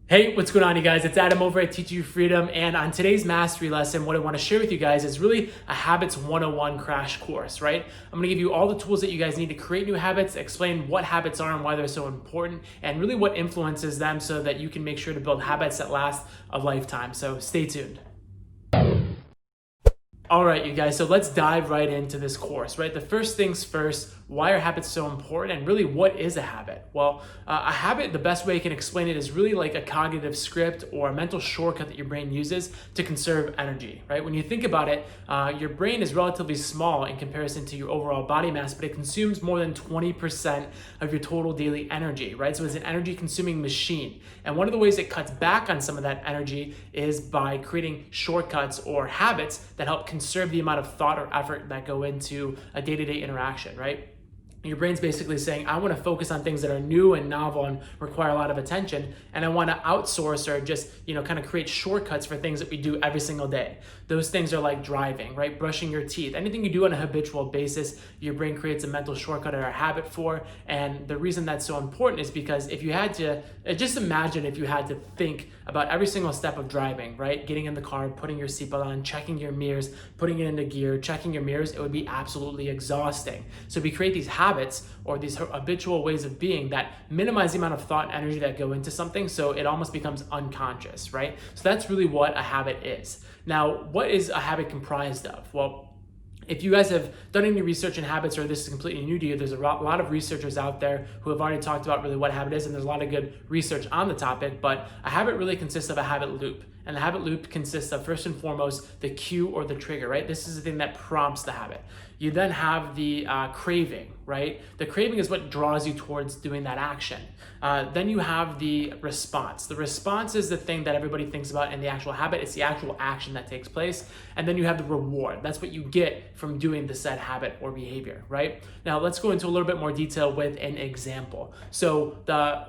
Hey, what's going on, you guys? It's Adam over at Teach You Freedom, and on today's mastery lesson, what I want to share with you guys is really a Habits 101 crash course, right? I'm going to give you all the tools that you guys need to create new habits, explain what habits are and why they're so important, and really what influences them so that you can make sure to build habits that last a lifetime. So stay tuned. All right, you guys, so let's dive right into this course, right? The first things first, why are habits so important? And really, what is a habit? Well, a habit, the best way I can explain it is really like a cognitive script or a mental shortcut that your brain uses to conserve energy, right? When you think about it, your brain is relatively small in comparison to your overall body mass, but it consumes more than 20% of your total daily energy, right? So it's an energy consuming machine. And one of the ways it cuts back on some of that energy is by creating shortcuts or habits that help conserve the amount of thought or effort that go into a day-to-day interaction, right? Your brain's basically saying, I want to focus on things that are new and novel and require a lot of attention, and I want to outsource or just, kind of create shortcuts for things that we do every single day. Those things are like driving, right? Brushing your teeth. Anything you do on a habitual basis, your brain creates a mental shortcut or a habit for. And the reason that's so important is because if you had to, just imagine if you had to think about every single step of driving, right? Getting in the car, putting your seatbelt on, checking your mirrors, putting it into gear, checking your mirrors, it would be absolutely exhausting. So we create these habits or these habitual ways of being that minimize the amount of thought and energy that go into something, so it almost becomes unconscious, right? So that's really what a habit is. Now, what is a habit comprised of? Well, if you guys have done any research in habits or this is completely new to you, there's a lot of researchers out there who have already talked about really what a habit is, and there's a lot of good research on the topic, but a habit really consists of a habit loop. And the habit loop consists of, first and foremost, the cue or the trigger, right? This is the thing that prompts the habit. You then have the craving, right? The craving is what draws you towards doing that action. Then you have the response. The response is the thing that everybody thinks about in the actual habit. It's the actual action that takes place. And then you have the reward. That's what you get from doing the said habit or behavior, right? Now let's go into a little bit more detail with an example. So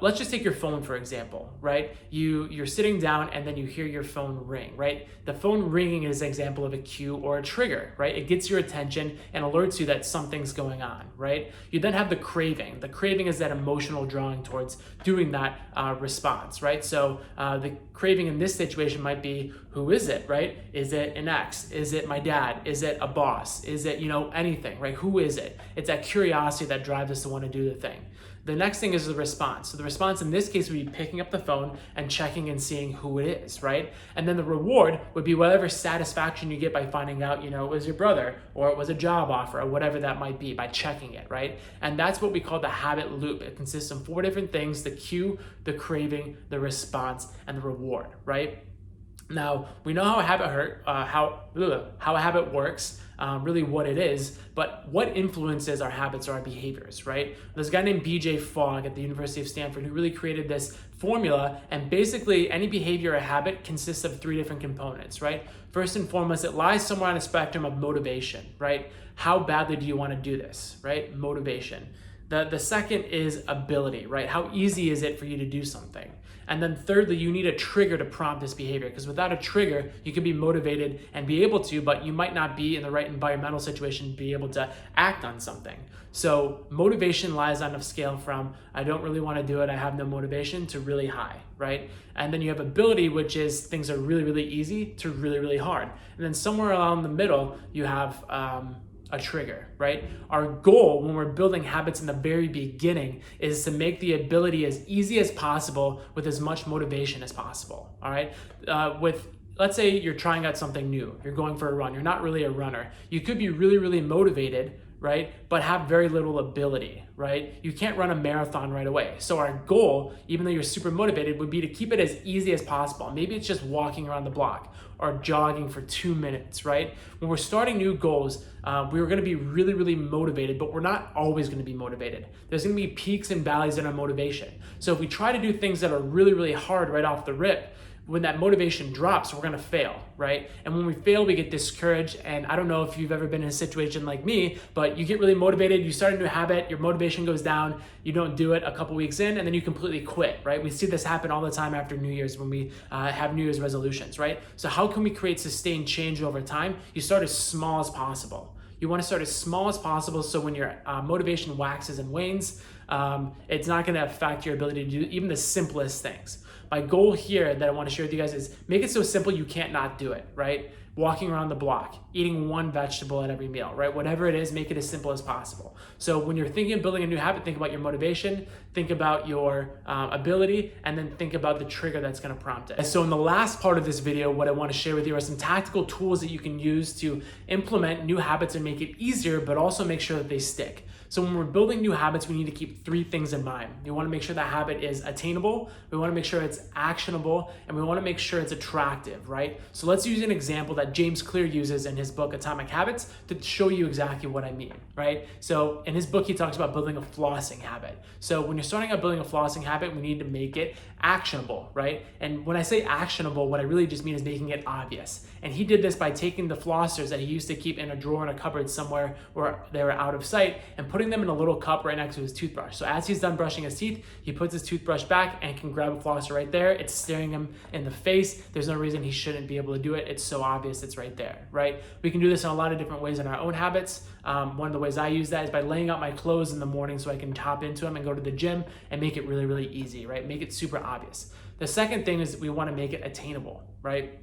let's just take your phone, for example, right? You're sitting down and then you hear your phone ring, right? The phone ringing is an example of a cue or a trigger, right? It gets your attention and alerts you that something's going on, right? You then have the craving. The craving is that emotional drawing towards doing that response, right? So the craving in this situation might be, who is it, right? Is it an ex? Is it my dad? Is it a boss? Is it, anything, right? Who is it? It's that curiosity that drives us to want to do the thing. The next thing is the response. So the response in this case would be picking up the phone and checking and seeing who it is, right? And then the reward would be whatever satisfaction you get by finding out, it was your brother or it was a job offer or whatever that might be by checking it, right? And that's what we call the habit loop. It consists of 4 different things: the cue, the craving, the response, and the reward, right? Now, we know how a habit how a habit works, really what it is, but what influences our habits or our behaviors, right? There's a guy named BJ Fogg at the University of Stanford who really created this formula, and basically any behavior or habit consists of 3 different components, right? First and foremost, it lies somewhere on a spectrum of motivation, right? How badly do you want to do this, right? Motivation. The second is ability, right? How easy is it for you to do something? And then thirdly, you need a trigger to prompt this behavior, because without a trigger, you can be motivated and be able to, but you might not be in the right environmental situation to be able to act on something. So motivation lies on a scale from, I don't really want to do it, I have no motivation, to really high, right? And then you have ability, which is things are really, really easy to really, really hard. And then somewhere along the middle, you have a trigger, right? Our goal when we're building habits in the very beginning is to make the ability as easy as possible with as much motivation as possible, all right? Let's say you're trying out something new. You're going for a run. You're not really a runner. You could be really, really motivated, right? But have very little ability, right? You can't run a marathon right away. So our goal, even though you're super motivated, would be to keep it as easy as possible. Maybe it's just walking around the block or jogging for 2 minutes, right? When we're starting new goals, we're gonna be really, really motivated, but we're not always gonna be motivated. There's gonna be peaks and valleys in our motivation. So if we try to do things that are really, really hard right off the rip, when that motivation drops, we're gonna fail, right? And when we fail, we get discouraged. And I don't know if you've ever been in a situation like me, but you get really motivated, you start a new habit, your motivation goes down, you don't do it a couple weeks in, and then you completely quit, right? We see this happen all the time after New Year's when we have New Year's resolutions, right? So how can we create sustained change over time? You start as small as possible. You want to start as small as possible, so when your motivation waxes and wanes, it's not going to affect your ability to do even the simplest things. my goal here that I want to share with you guys is make it so simple you can't not do it, right? Walking around the block, eating one vegetable at every meal, right? Whatever it is, make it as simple as possible. So when you're thinking of building a new habit, think about your motivation, think about your ability, and then think about the trigger that's gonna prompt it. So in the last part of this video, what I wanna share with you are some tactical tools that you can use to implement new habits and make it easier, but also make sure that they stick. So when we're building new habits, we need to keep three things in mind. We wanna make sure that habit is attainable, we wanna make sure it's actionable, and we wanna make sure it's attractive, right? So let's use an example that James Clear uses in his book, Atomic Habits, to show you exactly what I mean, right? So in his book, he talks about building a flossing habit. So when you're starting out building a flossing habit, we need to make it actionable, right? And when I say actionable, what I really just mean is making it obvious. And he did this by taking the flossers that he used to keep in a drawer in a cupboard somewhere where they were out of sight and putting them in a little cup right next to his toothbrush. So as he's done brushing his teeth, he puts his toothbrush back and can grab a flosser right there. It's staring him in the face. There's no reason he shouldn't be able to do it. It's so obvious it's right there, right? We can do this in a lot of different ways in our own habits. One of the ways I use that is by laying out my clothes in the morning so I can hop into them and go to the gym and make it really, really easy, right? Make it super obvious. The second thing is we want to make it attainable, right?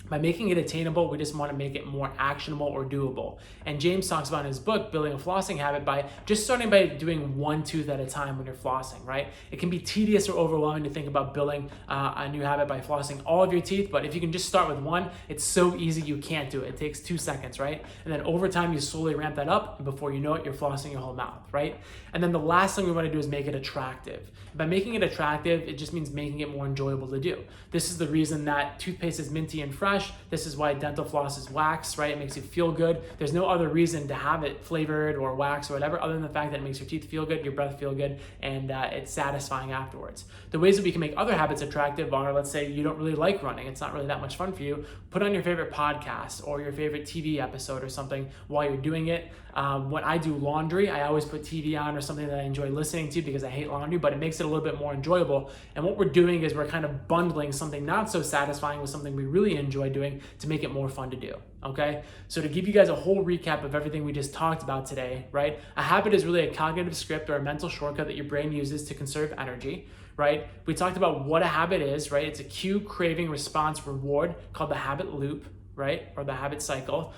By making it attainable, we just want to make it more actionable or doable. And James talks about in his book, Building a Flossing Habit, by just starting by doing one tooth at a time when you're flossing, right? It can be tedious or overwhelming to think about building a new habit by flossing all of your teeth, but if you can just start with one, it's so easy you can't do it. It takes 2 seconds, right? And then over time, you slowly ramp that up, and before you know it, you're flossing your whole mouth, right? And then the last thing we want to do is make it attractive. By making it attractive, it just means making it more enjoyable to do. This is the reason that toothpaste is minty and fresh. This is why dental floss is wax, right? It makes you feel good. There's no other reason to have it flavored or wax or whatever other than the fact that it makes your teeth feel good, your breath feel good, and it's satisfying afterwards. The ways that we can make other habits attractive are, let's say you don't really like running. It's not really that much fun for you. Put on your favorite podcast or your favorite TV episode or something while you're doing it. When I do laundry, I always put TV on or something that I enjoy listening to because I hate laundry, but it makes it a little bit more enjoyable. And what we're doing is we're kind of bundling something not so satisfying with something we really enjoy doing to make it more fun to do, okay? So to give you guys a whole recap of everything we just talked about today, right? A habit is really a cognitive script or a mental shortcut that your brain uses to conserve energy, right? We talked about what a habit is, right? It's a cue, craving, response, reward called the habit loop, right? Or the habit cycle.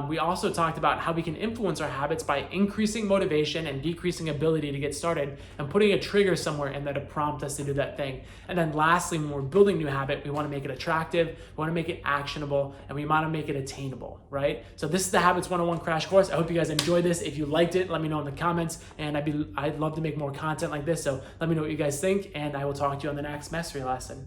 We also talked about how we can influence our habits by increasing motivation and decreasing ability to get started and putting a trigger somewhere in there to prompt us to do that thing. And then lastly, when we're building a new habit, we want to make it attractive, we want to make it actionable, and we want to make it attainable, right? So this is the Habits 101 crash course. I hope you guys enjoyed this. If you liked it, let me know in the comments, and I'd love to make more content like this. So let me know what you guys think, and I will talk to you on the next mastery lesson.